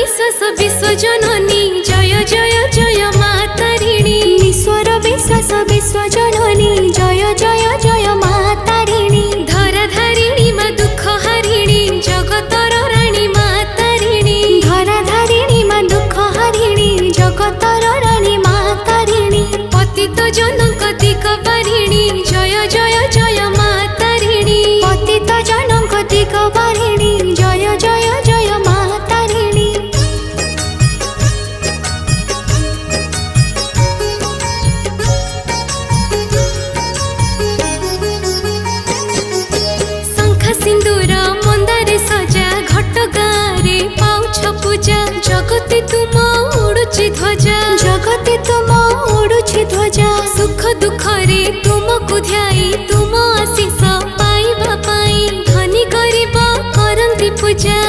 विश्वास विश्वजननी जय जय जय मा तारिणी। ईश्वर विश्वास विश्वजननी जय जय जय मा तारिणी। धराधारिणी मा दुख हारिणी जगतर राणी मा तारिणी। धराधारिणी मा दुख हारिणी जगतर राणी मा तारिणी। पतित जनक दिग बारिणी जय जय जय मा तारिणी। पतित जनक दिग बारिणी जय जय जय मा तारिणी। शंख सिंदूर मंदारे सजा घट गारे पाउछ पूजा। जगति तुम उड़ुची ध्वजा जगति तुम उड़ुछि ध्वजा। सुख दुख रे तुमको ध्याई तुम आशीष पाइबा पाई धनी गरीब करंती पूजा।